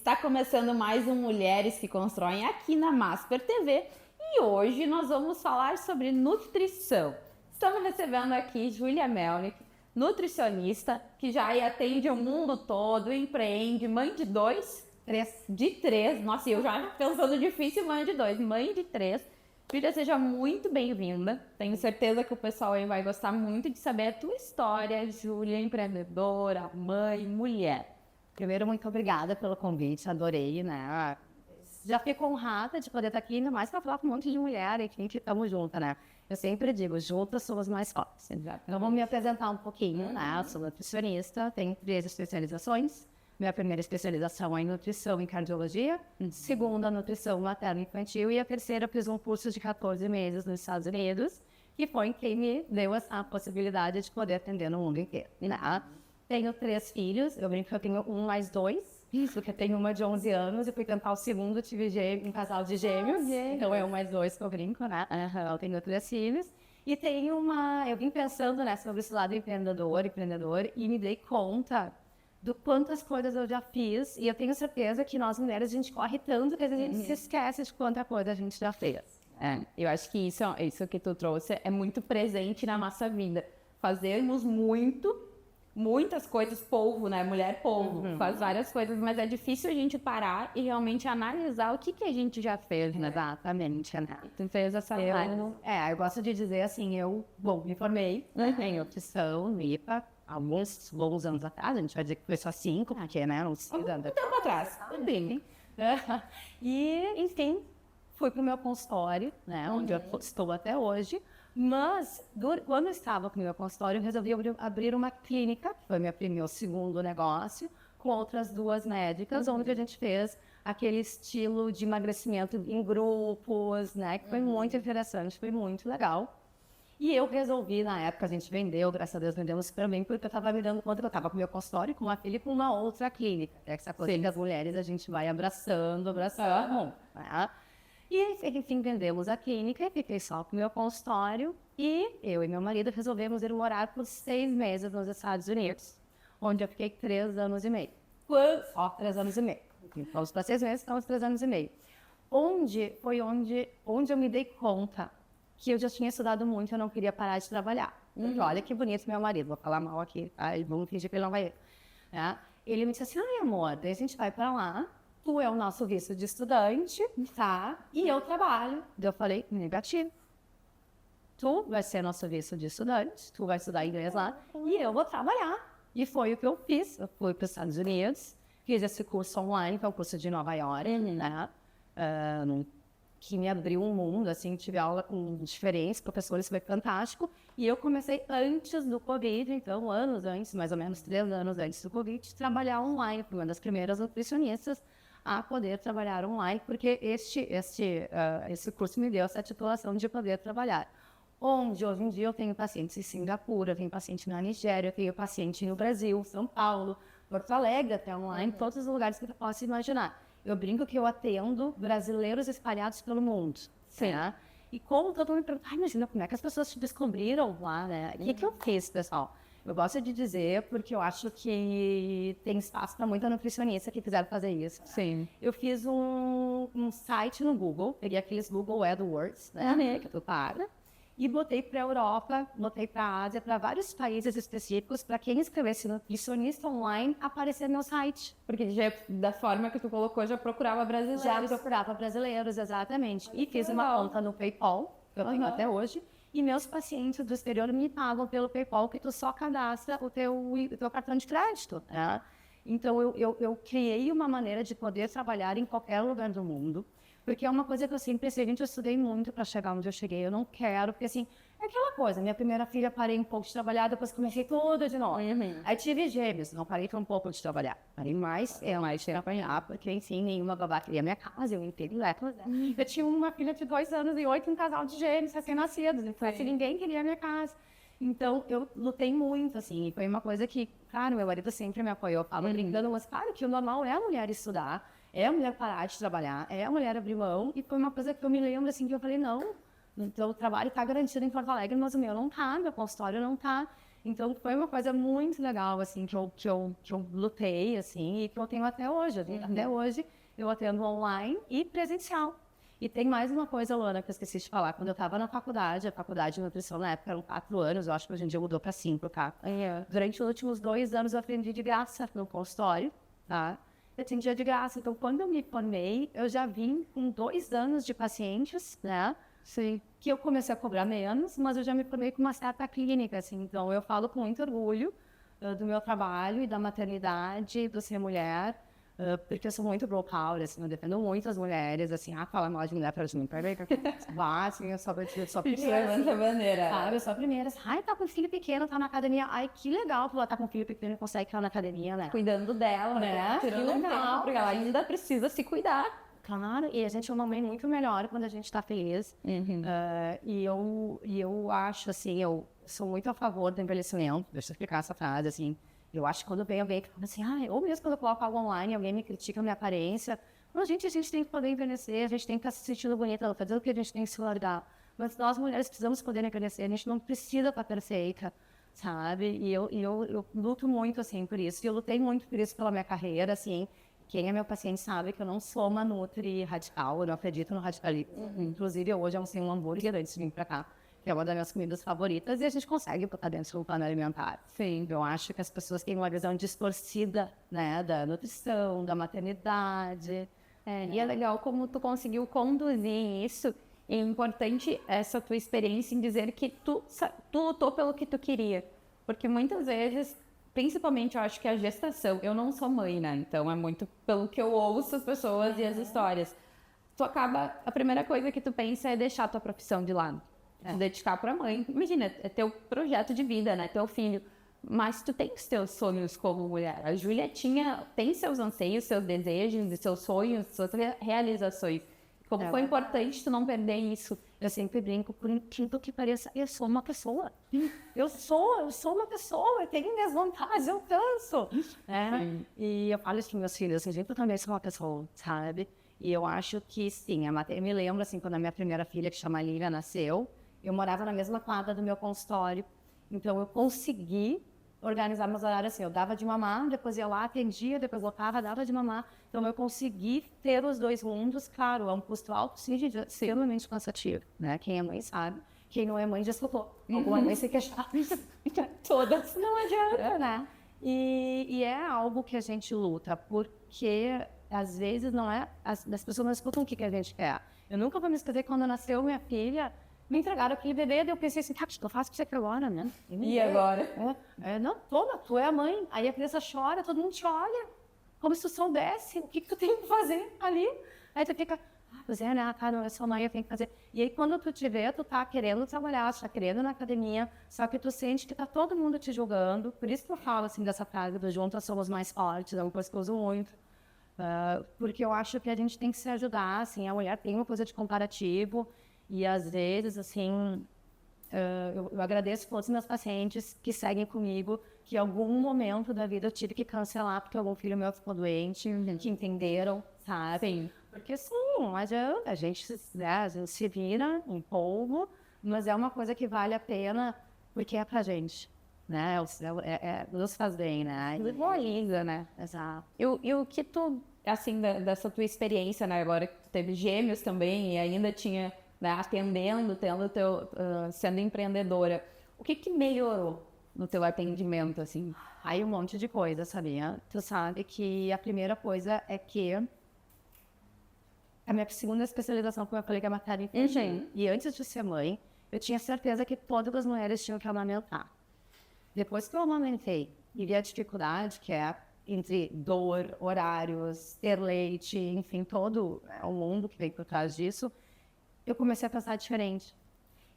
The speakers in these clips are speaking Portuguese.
Está começando mais um Mulheres que Constroem aqui na Masper TV e hoje nós vamos falar sobre nutrição. Estamos recebendo aqui Júlia Melnick, nutricionista que já atende o mundo todo, empreende, mãe de três. Nossa, eu já pensando difícil, mãe de três. Júlia, seja muito bem-vinda. Tenho certeza que o pessoal aí vai gostar muito de saber a tua história, Júlia, empreendedora, mãe, mulher. Primeiro, muito obrigada pelo convite, adorei, né? Já fico honrada de poder estar aqui, ainda mais para falar com um monte de mulher e que estamos juntas, né? Eu sempre digo, juntas somos mais fortes. Então, vou me apresentar um pouquinho, né? Eu sou nutricionista, tenho 3 especializações. Minha primeira especialização é em nutrição e cardiologia, segunda, nutrição materno-infantil, e a terceira, fiz um curso de 14 meses nos Estados Unidos, que foi quem me deu essa possibilidade de poder atender no mundo inteiro, né? Tenho 3 filhos, eu brinco que eu tenho 1 mais 2, porque eu tenho uma de 11 anos, e fui tentar o segundo, tive um casal de gêmeos, então é 1 mais 2 que eu brinco, né? Eu tenho 3 filhos, e tenho eu vim pensando, né, sobre esse lado empreendedor, e me dei conta do quantas coisas eu já fiz, e eu tenho certeza que nós mulheres, a gente corre tanto que a gente se esquece de quanta coisa a gente já fez. Eu acho que isso que tu trouxe é muito presente na nossa vida. Fazermos muitas coisas, polvo, né? Mulher polvo, faz várias coisas, mas é difícil a gente parar e realmente analisar o que a gente já fez, né? Exatamente, né? Tu fez essa análise. Eu gosto de dizer assim, me formei em nutrição, no IPA, alguns bons anos atrás, a gente vai dizer que foi só 5, porque, né, não sei. Um tempo atrás. Bem. E, enfim, fui para o meu consultório, né, onde eu estou até hoje, mas quando eu estava com o meu consultório, eu resolvi abrir uma clínica, que foi meu segundo negócio, com outras 2 médicas, onde a gente fez aquele estilo de emagrecimento em grupos, né, que foi muito interessante, foi muito legal. E eu resolvi, na época a gente vendeu, graças a Deus vendemos super bem, porque eu estava me dando conta que eu estava com o meu consultório, com uma filha e com uma outra clínica. Essa coisa que as mulheres a gente vai abraçando, né? E, enfim, vendemos a clínica e fiquei só com o meu consultório. E eu e meu marido resolvemos ir morar por 6 meses nos Estados Unidos, onde eu fiquei 3 anos e meio. Só 3 anos e meio. Vamos para 6 meses, estamos 3 anos e meio. Onde eu me dei conta que eu já tinha estudado muito, eu não queria parar de trabalhar. Olha que bonito meu marido, vou falar mal aqui, vamos fingir que ele não vai ir. Né? Ele me disse assim, ai amor, daí a gente vai para lá, tu é o nosso visto de estudante, tá? E eu trabalho. Daí eu falei, negativo. Tu vai ser nosso visto de estudante, tu vai estudar inglês lá, e eu vou trabalhar. E foi o que eu fiz. Eu fui para os Estados Unidos, fiz esse curso online, que é o curso de Nova York, né? Que me abriu um mundo, assim, tive aula com diferentes professores, foi fantástico. E eu comecei antes do Covid, então anos antes, mais ou menos 3 anos antes do Covid, trabalhar online. Fui uma das primeiras nutricionistas a poder trabalhar online, porque esse curso me deu essa titulação de poder trabalhar. Onde hoje em dia eu tenho pacientes em Singapura, eu tenho paciente na Nigéria, eu tenho paciente no Brasil, São Paulo, Porto Alegre, até online, todos os lugares que eu possa imaginar. Eu brinco que eu atendo brasileiros espalhados pelo mundo. Sim. Né? E como todo mundo me pergunta, imagina como é que as pessoas te descobriram lá, né? O que eu fiz, pessoal? Eu gosto de dizer porque eu acho que tem espaço para muita nutricionista que quiser fazer isso. Sim. Eu fiz um site no Google, peguei aqueles Google AdWords, né? Que tu paga. E botei para a Europa, botei para a Ásia, para vários países específicos, para quem escrevesse nutricionista online, aparecer no meu site. Porque já, da forma que tu colocou, já procurava brasileiros. Já procurava brasileiros, exatamente. E fiz uma conta no PayPal, que eu tenho até hoje, e meus pacientes do exterior me pagam pelo PayPal, que tu só cadastra o teu cartão de crédito, né? Então, eu criei uma maneira de poder trabalhar em qualquer lugar do mundo. Porque é uma coisa que eu sempre pensei, gente, eu estudei muito para chegar onde eu cheguei, eu não quero, porque assim, é aquela coisa, minha primeira filha parei um pouco de trabalhar, depois comecei tudo de novo. Aí tive gêmeos, não parei um pouco de trabalhar, parei mais de trabalhar, porque enfim, nenhuma babá queria minha casa, eu entrei né? Eu tinha uma filha de 2 anos e 8, um casal de gêmeos recém-nascidos, então assim, ninguém queria minha casa. Então, eu lutei muito, assim, e foi uma coisa que, claro, meu marido sempre me apoiou, falava brincando, mas claro que o normal é a mulher estudar, é a mulher parar de trabalhar, é a mulher abrir mão, e foi uma coisa que eu me lembro, assim, que eu falei, não, então o trabalho está garantido em Porto Alegre, mas o meu não está, meu consultório não está, Então, foi uma coisa muito legal, assim, que eu lutei, assim, e que eu tenho até hoje. Até hoje, eu atendo online e presencial. E tem mais uma coisa, Luana, que eu esqueci de falar. Quando eu estava na faculdade, a faculdade de nutrição na época eram 4 anos, eu acho que hoje em dia mudou para 5, tá? Durante os últimos 2 anos eu aprendi de graça no consultório, tá? Eu atendia de graça. Então, quando eu me formei, eu já vim com 2 anos de pacientes, né? Sim. Que eu comecei a cobrar menos, mas eu já me formei com uma certa clínica, assim. Então, eu falo com muito orgulho do meu trabalho e da maternidade, do ser mulher, porque eu sou muito girl power, assim, eu defendo muito as mulheres, assim, falar mal de mulher para mim, assim, eu sou a primeira. Levanta a bandeira. Sabe, eu sou a primeira. Ai, tá com filho pequeno, tá na academia. Ai, que legal que ela tá com filho pequeno e consegue estar na academia, né? Cuidando dela, né? Tirando Que legal. tempo, porque ela ainda precisa se cuidar. Claro, e a gente é uma mãe muito melhor quando a gente tá feliz. E eu acho, assim, eu sou muito a favor do envelhecimento. Deixa eu explicar essa frase, assim. Eu acho que quando vem alguém que fala assim, ou mesmo quando eu coloco algo online, alguém me critica a minha aparência. A gente tem que poder envelhecer, a gente tem que estar se sentindo bonita, fazendo o que a gente tem que se largar. Mas nós mulheres precisamos poder envelhecer, a gente não precisa estar perfeita, sabe? E eu luto muito, assim, por isso. E eu lutei muito por isso pela minha carreira, assim. Quem é meu paciente sabe que eu não sou uma nutri radical, eu não acredito no radicalismo. Inclusive, eu hoje almocei um hambúrguer antes de vir pra cá, que é uma das minhas comidas favoritas, e a gente consegue botar dentro do plano alimentar. Sim, eu acho que as pessoas têm uma visão distorcida, né, da nutrição, da maternidade. E é legal como tu conseguiu conduzir isso. É importante essa tua experiência em dizer que tu lutou pelo que tu queria. Porque muitas vezes, principalmente eu acho que a gestação, eu não sou mãe, né? Então é muito pelo que eu ouço as pessoas e as histórias. Tu acaba, a primeira coisa que tu pensa é deixar a tua profissão de lado. Se dedicar pra mãe. Imagina, é teu projeto de vida, né? Teu filho. Mas tu tem os teus sonhos como mulher. A Júlia tem seus anseios, seus desejos, seus sonhos, suas realizações. Como foi importante tu não perder isso. Eu sempre brinco, por incrível que pareça, eu sou uma pessoa. Eu sou uma pessoa, eu tenho minhas vontades, eu canso. E eu falo isso para meus filhos, assim, eu também sou uma pessoa, sabe? E eu acho que sim, eu me lembro, assim, quando a minha primeira filha, que chama Lívia, nasceu, eu morava na mesma quadra do meu consultório. Então eu consegui organizar meus horários assim, eu dava de mamar, depois ia lá, atendia, depois voltava, dava de mamar. Então eu consegui ter os dois mundos, claro, é um custo alto, sim, extremamente cansativo, né? Quem é mãe sabe, quem não é mãe já escutou. Alguma mãe se queixar, todas não adianta, né? E é algo que a gente luta, porque às vezes não é, as pessoas não escutam o que a gente quer. Eu nunca vou me esquecer quando nasceu minha filha, me entregaram aquele bebê, daí eu pensei assim, tá, eu faço o que você quer agora, né? E agora? Não, toma, tu é a mãe. Aí a criança chora, todo mundo te olha, como se tu soubesse o que tu tem que fazer ali. Aí tu fica, pois é, né, tá, não é só mãe, eu tenho que fazer. E aí quando tu te vê, tu tá querendo trabalhar, tu tá querendo ir na academia, só que tu sente que tá todo mundo te julgando. Por isso que eu falo, assim, dessa frase do juntas somos mais fortes, é uma coisa que eu uso muito. Porque eu acho que a gente tem que se ajudar, assim, a mulher tem uma coisa de comparativo, e às vezes, assim, eu agradeço todos os meus pacientes que seguem comigo, que em algum momento da vida eu tive que cancelar porque algum filho meu ficou doente, que entenderam, sabe? Sim. Porque sim, não adianta, a gente se vira um pouco, mas é uma coisa que vale a pena porque é pra gente, né? Nos faz bem, né? E boa linda, né? Exato. E o que tu, assim, dessa tua experiência, né? Agora que tu teve gêmeos também e ainda tinha, né, atendendo, sendo empreendedora, o que melhorou no teu atendimento, assim? Aí um monte de coisa, sabia? Tu sabe que a primeira coisa é que a minha segunda especialização, como eu falei, que é maternidade. E antes de ser mãe, eu tinha certeza que todas as mulheres tinham que amamentar. Depois que eu amamentei e vi a dificuldade que é entre dor, horários, ter leite, enfim, todo o mundo que vem por trás disso, eu comecei a pensar diferente.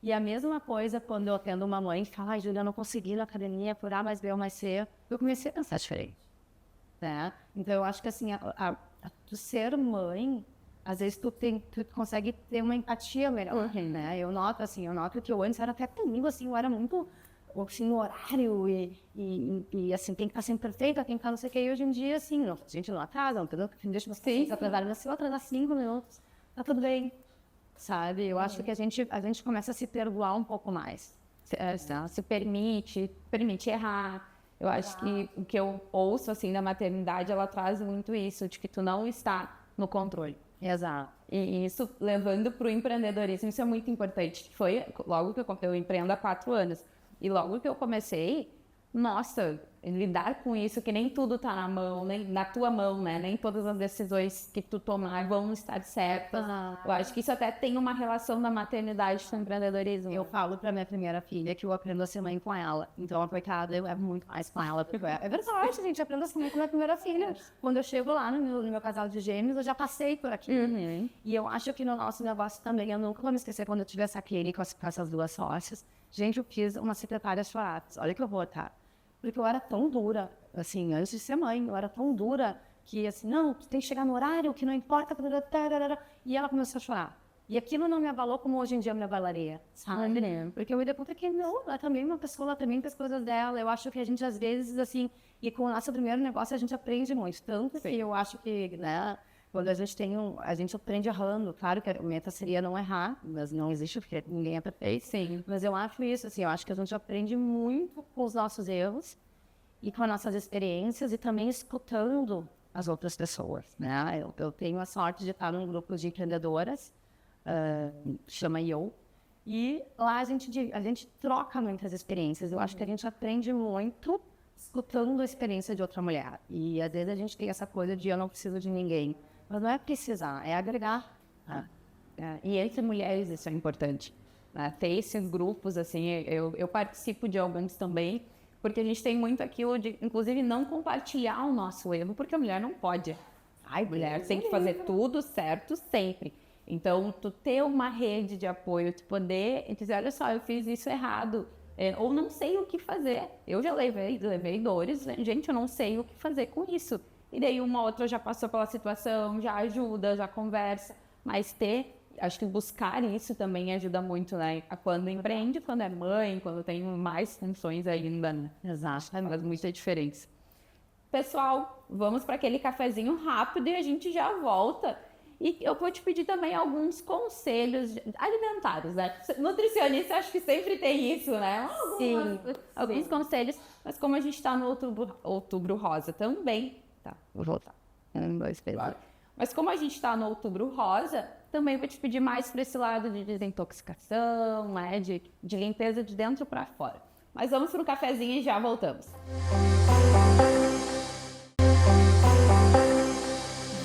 E a mesma coisa quando eu atendo uma mãe que fala, ai, Júlia, eu não consegui ir na academia por A mais B ou mais C, eu comecei a pensar diferente. Né? Então, eu acho que, assim, tu ser mãe, às vezes tu consegue ter uma empatia melhor, né? Eu noto que eu antes era até comigo, assim, eu era muito, assim, no horário e assim, tem que estar sempre perfeita, tem que estar não sei o que, e hoje em dia, assim, não, a gente não atrasa, não deixa você atrasar, mas se eu atrasar 5 minutos, tá tudo bem. Sabe? Eu acho que a gente começa a se perdoar um pouco mais, se permite errar. Eu acho que o que eu ouço, assim, da maternidade, ela traz muito isso, de que tu não está no controle. Exato. E isso, levando para o empreendedorismo, isso é muito importante. Foi logo que eu empreendo há 4 anos. E logo que eu comecei, nossa, lidar com isso, que nem tudo tá na mão, nem na tua mão, né? Nem todas as decisões que tu tomar vão estar certas. Eu acho que isso até tem uma relação da maternidade com o empreendedorismo. Eu falo pra minha primeira filha que eu aprendo a ser mãe com ela. Então, a coitada, eu é muito mais com ela. É verdade, gente, eu aprendo a ser mãe com a minha primeira filha. Quando eu chego lá no meu casal de gêmeos, eu já passei por aqui. E eu acho que no nosso negócio também, eu nunca vou me esquecer quando eu tive essa clínica com essas 2 sócias. Gente, eu fiz uma secretária chorar. Olha que horror, tá? Porque eu era tão dura, assim, antes de ser mãe, eu era tão dura que, assim, não, tu tem que chegar no horário, que não importa, e ela começou a chorar. E aquilo não me abalou como hoje em dia me abalaria, sabe? Porque eu me dei conta que, não, ela também é uma pessoa, ela também tem as coisas dela. Eu acho que a gente, às vezes, assim, e com o nosso primeiro negócio, a gente aprende muito. Tanto que eu acho que, né, quando a gente a gente aprende errando. Claro que a meta seria não errar, mas não existe, porque ninguém é perfeito. Sim. Mas eu acho isso, assim, eu acho que a gente aprende muito com os nossos erros e com as nossas experiências e também escutando as outras pessoas, né? Eu tenho a sorte de estar num grupo de empreendedoras, chama IO, e lá a gente troca muitas experiências. Eu acho que a gente aprende muito escutando a experiência de outra mulher. E às vezes a gente tem essa coisa de eu não preciso de ninguém. Mas não é precisar, é agregar. E entre mulheres isso é importante. Né? Ter esses grupos, assim, eu participo de alguns também, porque a gente tem muito aquilo de, inclusive, não compartilhar o nosso erro, porque a mulher não pode. Ai, mulher tem que fazer tudo certo sempre. Então, tu ter uma rede de apoio, tu poder dizer, olha só, eu fiz isso errado, ou não sei o que fazer. Eu já levei dores, gente, eu não sei o que fazer com isso. E daí uma outra já passou pela situação, já ajuda, já conversa. Mas acho que buscar isso também ajuda muito, né? Quando empreende, quando é mãe, quando tem mais funções ainda, né? Exato. Faz muita diferença. Pessoal, vamos para aquele cafezinho rápido e a gente já volta. E eu vou te pedir também alguns conselhos alimentares, né? Nutricionista, acho que sempre tem isso, né? Alguns conselhos, mas como a gente está no outubro rosa também, tá, vou voltar. Claro. Mas como a gente está no outubro rosa, também vou te pedir mais para esse lado de desintoxicação, né? De limpeza de dentro para fora. Mas vamos para um cafezinho e já voltamos.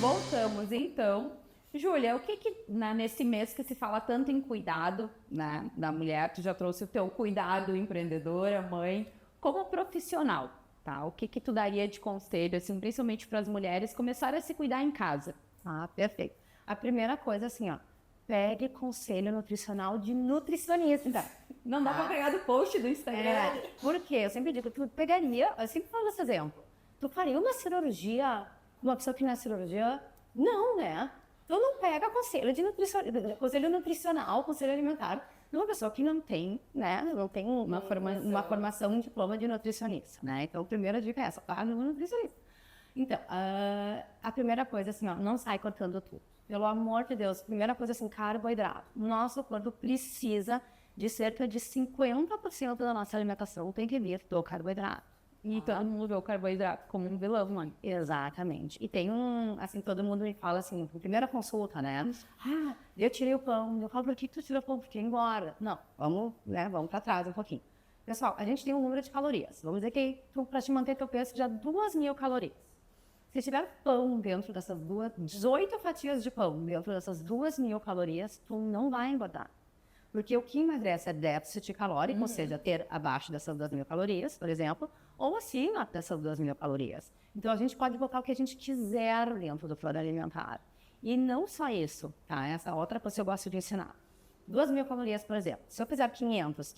Voltamos então. Júlia, o que nesse mês que se fala tanto em cuidado, né, da mulher, tu já trouxe o teu cuidado empreendedora, mãe, como profissional, tá? O que tu daria de conselho, assim, principalmente para as mulheres começarem a se cuidar em casa? Perfeito. A primeira coisa, assim, ó, pegue conselho nutricional de nutricionista. Não dá para pegar do post do Instagram. Porque eu sempre digo, tu pegaria, eu sempre falo esse exemplo, tu faria uma cirurgia, uma pessoa que não é cirurgia? Não, né? Tu não pega conselho nutricional, conselho alimentar, de uma pessoa que não tem, né? Não tem uma formação, um diploma de nutricionista, né? Então, a primeira dica é essa, no nutricionista. Então, a primeira coisa, assim, ó, não sai cortando tudo. Pelo amor de Deus, primeira coisa, assim, carboidrato. Nosso corpo precisa de cerca de 50% da nossa alimentação tem que vir do carboidrato. E todo mundo vê o carboidrato como um vilão, mano. Exatamente. E tem assim, todo mundo me fala assim, primeira consulta, né? Eu tirei o pão. Eu falo, por que tu tirou o pão? Porque engorda. Não, vamos pra trás um pouquinho. Pessoal, a gente tem um número de calorias. Vamos dizer que para te manter teu peso, já 2.000 calorias. Se tiver pão dentro dessas 18 fatias de pão dentro dessas 2.000 calorias, tu não vai engordar. Porque o que emagrece é déficit calórico, ou seja, ter abaixo dessas 2.000 calorias, por exemplo, ou acima dessas 2.000 calorias. Então, a gente pode botar o que a gente quiser dentro do plano alimentar. E não só isso, tá? Essa outra coisa que eu gosto de ensinar. 2.000 calorias, por exemplo. Se eu fizer 500,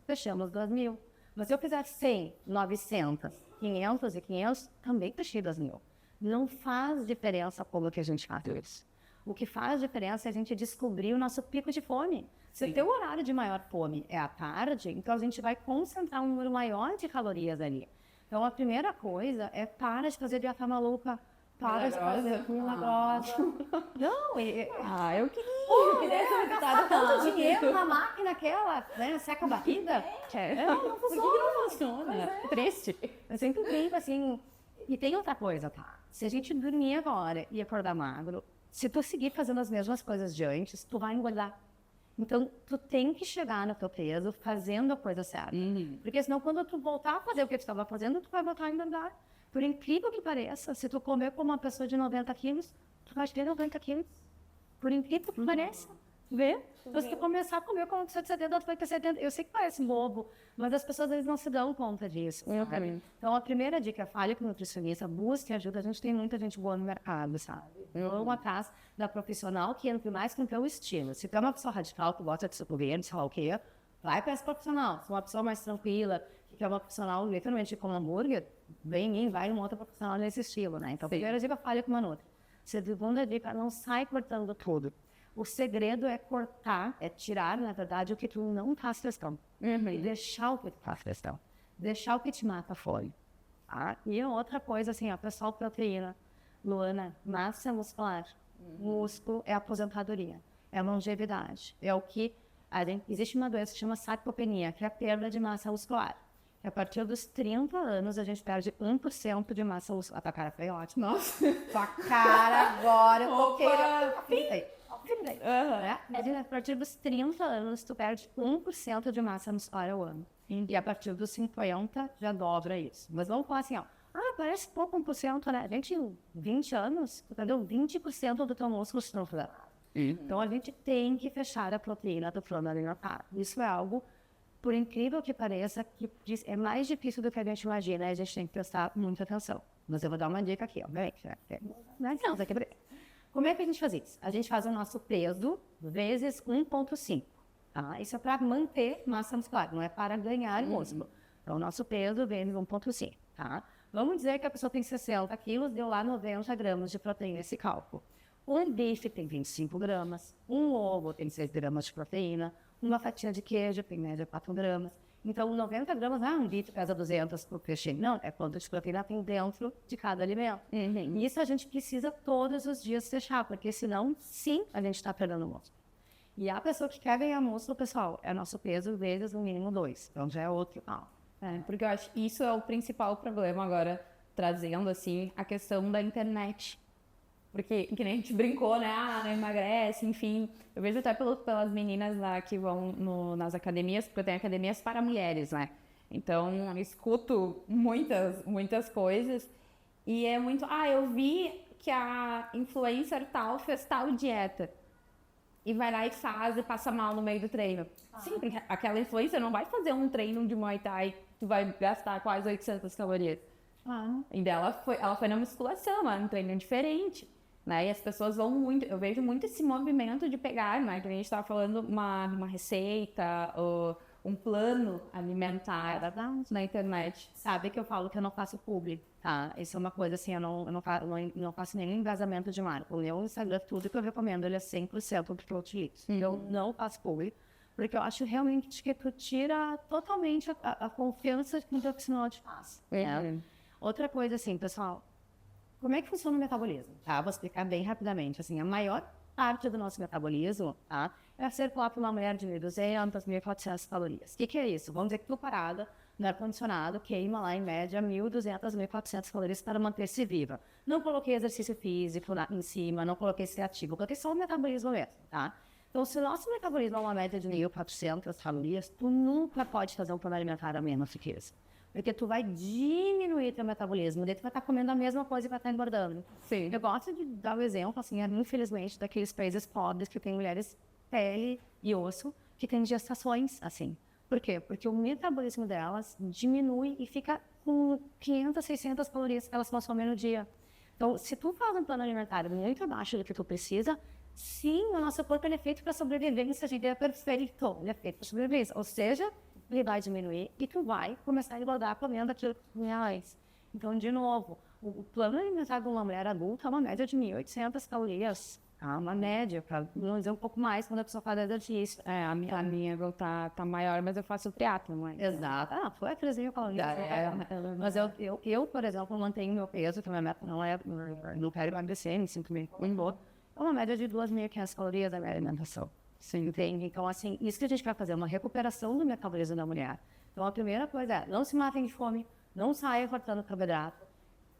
fechamos 2.000. Mas se eu fizer 100, 900, 500 e 500, também fechei 2.000. Não faz diferença como que a gente faz isso. O que faz diferença é a gente descobrir o nosso pico de fome. Se o teu horário de maior fome é à tarde, então a gente vai concentrar um número maior de calorias ali. Então, a primeira coisa é para de fazer dieta maluca. Para de fazer milagrosa. Não, eu queria. queria ser deputada. Tanto dinheiro na máquina aquela, né? Seca a barriga. Não Por que não funciona? Triste. Eu sempre brinco assim. E tem outra coisa, tá? Se a gente dormir agora e acordar magro, se tu seguir fazendo as mesmas coisas de antes, tu vai engordar. Então, tu tem que chegar no teu peso fazendo a coisa certa. Porque senão, quando tu voltar a fazer o que tu estava fazendo, tu vai voltar a engordar. Por incrível que pareça, se tu comer como uma pessoa de 90 quilos, tu vai ter 90 quilos. Por incrível que pareça. Vê? Então, se tu começar a comer como uma pessoa de 70, tu vai ter 70. Eu sei que parece bobo, mas as pessoas às vezes não se dão conta disso. Sabe? Então, a primeira dica é fale com o nutricionista, busque ajuda. A gente tem muita gente boa no mercado, sabe? Eu amo atrás da profissional que entra mais com o teu estilo. Se tu é uma pessoa radical que gosta de suplemento, sei lá o quê, vai para essa profissional. Se é uma pessoa mais tranquila, que é uma profissional literalmente com hambúrguer, vem vai numa outra profissional nesse estilo, né? Então, primeira dica, fale com uma outra. Segunda dica, não sai cortando tudo. O segredo é cortar, é tirar, na verdade, o que tu não faz questão. E deixar o que tu faz questão. Deixar o que te mata fora. Tá? E outra coisa, assim, ó, pessoal, proteína. Luana, massa muscular. Músculo é aposentadoria. É longevidade. É o que... Existe uma doença que chama sarcopenia, que é a perda de massa muscular. A partir dos 30 anos, a gente perde 1% de massa muscular. A tua cara foi ótima. Nossa. Tua cara agora, a partir dos 30 anos, tu perde 1% de massa muscular ao ano. E a partir dos 50, já dobra isso. Mas vamos falar assim, ó. Parece pouco 1%, né? Gente, em 20 anos, tu perdeu 20% do teu músculo estrutural. Então, a gente tem que fechar a proteína do plano alimentar. Isso é algo, por incrível que pareça, que é mais difícil do que a gente imagina. A gente tem que prestar muita atenção. Mas eu vou dar uma dica aqui, ó. Não, daqui a Como é que a gente faz isso? A gente faz o nosso peso vezes 1,5. Tá? Isso é para manter massa muscular, não é para ganhar músculo. Então, o nosso peso vezes 1,5. Tá? Vamos dizer que a pessoa tem 60 quilos, deu lá 90 gramas de proteína esse cálculo. Um bife tem 25 gramas, um ovo tem 6 gramas de proteína, uma fatia de queijo tem média 4 gramas. Então, 90 gramas, um bife pesa 200 por peixe. Não, é quanto de proteína tem dentro de cada alimento. E isso a gente precisa todos os dias fechar, porque senão, sim, a gente está perdendo músculo. E a pessoa que quer ganhar músculo, pessoal, é nosso peso vezes no mínimo 2. Então, já é outro. Porque eu acho que isso é o principal problema agora, trazendo, assim, a questão da internet. Porque, que nem a gente brincou, né? Não emagrece, enfim. Eu vejo até pelas meninas lá que vão nas academias, porque eu tenho academias para mulheres, né? Então, eu escuto muitas coisas. E é muito... eu vi que a influencer tal fez tal dieta. E vai lá e faz e passa mal no meio do treino. Sim, porque aquela influencer não vai fazer um treino de Muay Thai, tu vai gastar quase 800 calorias. E ela foi na musculação, um treino diferente. Né? E as pessoas vão muito, eu vejo muito esse movimento de pegar, né? Que a gente estava falando uma receita, ou um plano alimentar na internet. Sabe que eu falo que eu não faço publi, tá? Isso é uma coisa assim, eu não faço nenhum embasamento de marca. O meu Instagram, tudo que eu recomendo, ele é 100% de proteína. Eu não faço publi, porque eu acho realmente que tu tira totalmente a confiança que o profissional te faz. Né? Outra coisa assim, pessoal, como é que funciona o metabolismo? Tá? Vou explicar bem rapidamente. Assim, a maior parte do nosso metabolismo, tá, é circular por uma mulher de 1.200, 1.400 calorias. O que é isso? Vamos dizer que tu parada no ar-condicionado queima lá em média 1.200, 1.400 calorias para manter-se viva. Não coloquei exercício físico em cima, não coloquei ativo, coloquei só o metabolismo mesmo, tá? Então, se o nosso metabolismo é uma média de 1.400 calorias, tu nunca pode fazer um plano alimentar a menos que isso. Porque tu vai diminuir teu metabolismo, daí tu vai estar comendo a mesma coisa e vai estar engordando. Sim. Eu gosto de dar o exemplo, assim, infelizmente, daqueles países pobres que tem mulheres pele e osso que têm gestações, assim. Por quê? Porque o metabolismo delas diminui e fica com 500, 600 calorias que elas consomem no dia. Então, se tu faz um plano alimentar muito abaixo do que tu precisa, sim, o nosso corpo é feito para sobrevivência, a gente é perfeito, ele é feito para sobrevivência. Ou seja, ele vai diminuir e tu vai começar a engordar comendo aquilo que tu comia antes. Então, de novo, o plano alimentar de uma mulher adulta é uma média de 1.800 calorias. Uma média, para não dizer um pouco mais quando a pessoa faz exercício. A minha tá maior, mas eu faço triatlo, não é? Exato. Foi 3.000 calorias. Mas eu, por exemplo, mantenho meu peso, que a minha meta não quero emagrecer, me sinto bem muito boa. é uma média de 2.500 calorias da minha alimentação. Sim. Entende? Então, assim, isso que a gente vai fazer, uma recuperação do metabolismo da mulher. Então, a primeira coisa é, não se matem de fome, não saia cortando carboidrato.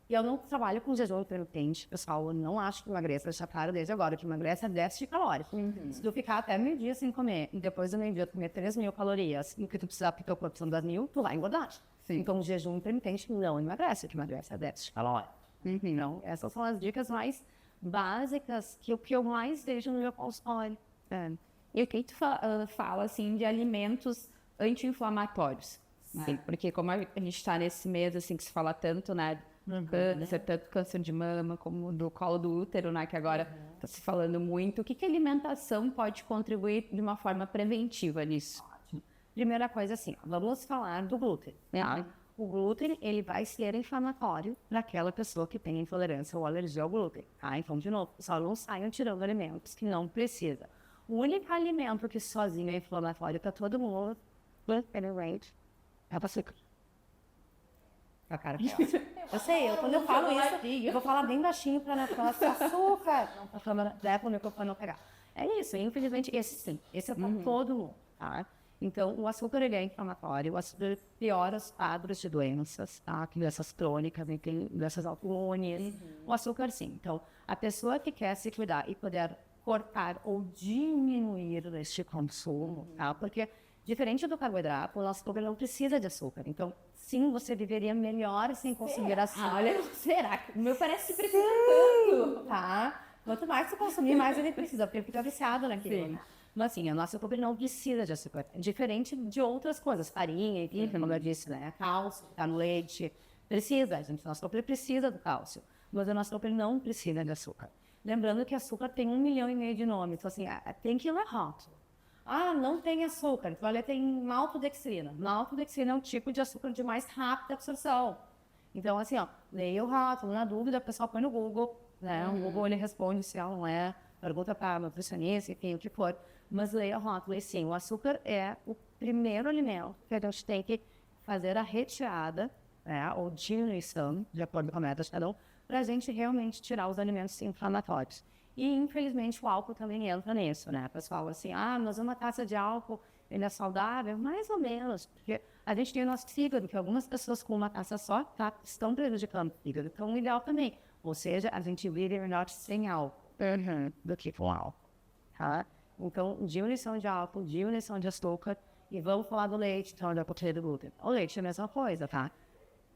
E eu não trabalho com jejum intermitente, pessoal, eu não acho que emagrece, deixar claro desde agora, que emagrece é déficit calórico. Se tu ficar até meio-dia sem comer, e depois do meio-dia tu comer 3.000 calorias, e o que tu precisar porque teu corpo são 2.000, tu vai engordar. Sim. Então, o jejum intermitente não emagrece, o que emagrece é déficit calórico. Então, essas são as dicas mais básicas que eu mais vejo no meu consultório. E o que tu fala, assim, de alimentos anti-inflamatórios? Sim, porque como a gente está nesse mês, assim, que se fala tanto, né, câncer, tanto câncer de mama como do colo do útero, né, que agora está se falando muito, o que a alimentação pode contribuir de uma forma preventiva nisso? Primeira coisa, assim, vamos falar do glúten. O glúten, ele vai ser inflamatório para aquela pessoa que tem intolerância ou alergia ao glúten. Então, de novo, só não saiam tirando alimentos que não precisa. O único alimento que sozinho é inflamatório para todo mundo é o açúcar. A cara eu sei, quando eu falo isso, eu vou falar bem baixinho para não falar açúcar. Não, para a câmera, para o microfone não pegar. É isso, infelizmente, esse é para todo mundo, tá? Então, o açúcar, ele é inflamatório, o açúcar piora os quadros de doenças, tá? Doenças crônicas, tem doenças autoimunes. O açúcar, sim. Então, a pessoa que quer se cuidar e puder cortar ou diminuir este consumo, tá? Porque, diferente do carboidrato, o nosso corpo não precisa de açúcar. Então, sim, você viveria melhor sem consumir açúcar. Olha, será? O meu parece que precisa tanto. Tá? Quanto mais você consumir, mais ele precisa, porque ele fica viciado naquilo. Sim. Mas assim, o nosso corpo não precisa de açúcar. É diferente de outras coisas, farinha, enfim, como eu disse, né? Cálcio, tá no leite. Precisa, gente. O nosso corpo precisa do cálcio. Mas o nosso corpo não precisa de açúcar. Lembrando que açúcar tem 1,5 milhão de nomes. Então, assim, tem que ler rótulo. Não tem açúcar. Então, olha, tem maltodextrina. Maltodextrina é um tipo de açúcar de mais rápida absorção. Então, assim, leia o rótulo. Na dúvida, o pessoal põe no Google, né? O Google, ele responde se não é. Pergunta para a nutricionista, enfim, o que for. Mas leia o rótulo. E sim, o açúcar é o primeiro alimento que a gente tem que fazer a retirada, né? Ou diminuição, de acordo com a meta de cada um, para a gente realmente tirar os alimentos inflamatórios. E, infelizmente, o álcool também entra nisso, né? Pessoal, assim, mas uma taça de álcool, ele é saudável? Mais ou menos, porque a gente tem o nosso fígado, que algumas pessoas com uma taça só estão prejudicando o fígado. Então, o ideal também. Ou seja, a gente vive melhor sem álcool do que com álcool, tá? Então, diminuição de álcool, diminuição de açúcar. E vamos falar do leite, então, da proteína do glúten. O leite é a mesma coisa, tá?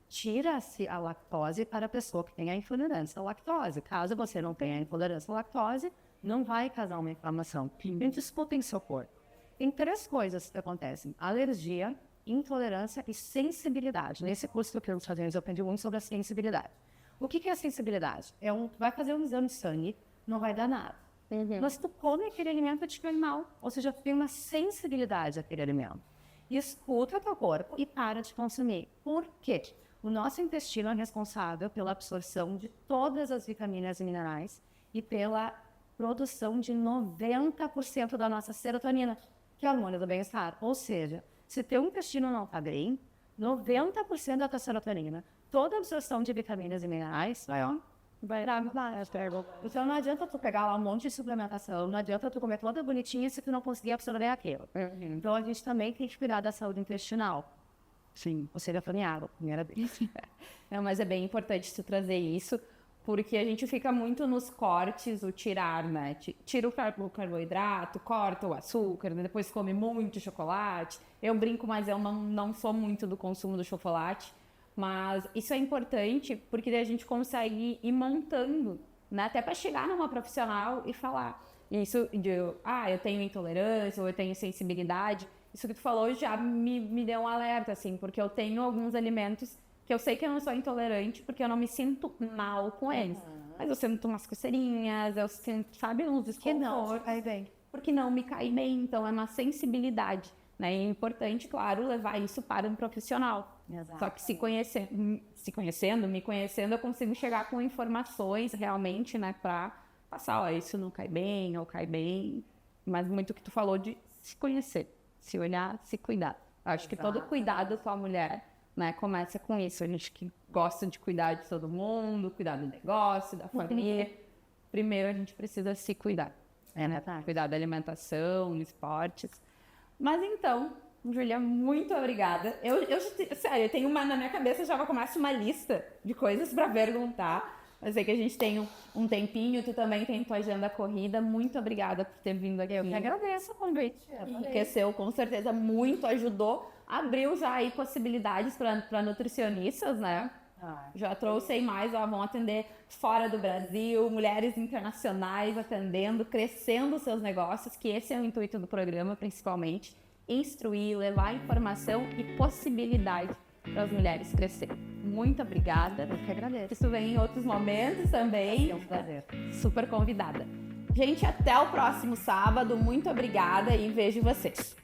Tira-se a lactose para a pessoa que tem a intolerância à lactose. Caso você não tenha a intolerância à lactose, não vai causar uma inflamação. Não disputem seu corpo. Tem 3 coisas que acontecem: alergia, intolerância e sensibilidade. Nesse curso que eu quero fazer, eu aprendi muito sobre a sensibilidade. O que é a sensibilidade? Vai fazer um exame de sangue, não vai dar nada. Mas tu come aquele alimento, te faz mal. Ou seja, tu tem uma sensibilidade àquele alimento. Escuta o teu corpo e para de consumir. Por quê? O nosso intestino é responsável pela absorção de todas as vitaminas e minerais e pela produção de 90% da nossa serotonina, que é o hormônio do bem-estar. Ou seja, se teu intestino não está bem, 90% da tua serotonina, toda a absorção de vitaminas e minerais, vai dar. Então não adianta tu pegar lá um monte de suplementação, não adianta tu comer toda bonitinha se tu não conseguir absorver aquilo. Então a gente também tem que cuidar da saúde intestinal. Sim, ou seja, planeado, primeira vez. Não, mas é bem importante tu trazer isso, porque a gente fica muito nos cortes, o tirar, né? Tira o carboidrato, corta o açúcar, depois come muito chocolate. Eu brinco, mas eu não sou muito do consumo do chocolate. Mas isso é importante porque daí a gente consegue ir montando, né? Até para chegar numa profissional e falar isso de, eu tenho intolerância ou eu tenho sensibilidade. Isso que tu falou já me deu um alerta, assim, porque eu tenho alguns alimentos que eu sei que eu não sou intolerante porque eu não me sinto mal com eles. Mas eu sinto umas coceirinhas, eu sinto, sabe, uns desconfortos. Que não cai bem. Porque não me cai bem, então é uma sensibilidade. Né? É importante, claro, levar isso para um profissional. Exato. Só que me conhecendo, eu consigo chegar com informações realmente, né, para passar, isso não cai bem ou cai bem, mas muito o que tu falou de se conhecer, se olhar, se cuidar. Acho que todo cuidado com a mulher, né, começa com isso. A gente que gosta de cuidar de todo mundo, cuidar do negócio, da família, primeiro a gente precisa se cuidar. Né? Cuidar da alimentação, esportes. Mas então, Júlia, muito obrigada. Sério, eu tenho na minha cabeça já começa uma lista de coisas para perguntar. Eu sei que a gente tem um tempinho, tu também tem tua agenda corrida. Muito obrigada por ter vindo aqui. Eu que agradeço o convite. Enriqueceu, com certeza, muito, ajudou. Abriu já aí possibilidades para nutricionistas, né? Já trouxe aí mais, vão atender fora do Brasil, mulheres internacionais atendendo, crescendo seus negócios, que esse é o intuito do programa, principalmente. Instruir, levar informação e possibilidade para as mulheres crescerem. Muito obrigada. Eu que agradeço. Isso vem em outros momentos também. É um prazer. Super convidada. Gente, até o próximo sábado. Muito obrigada e vejo vocês.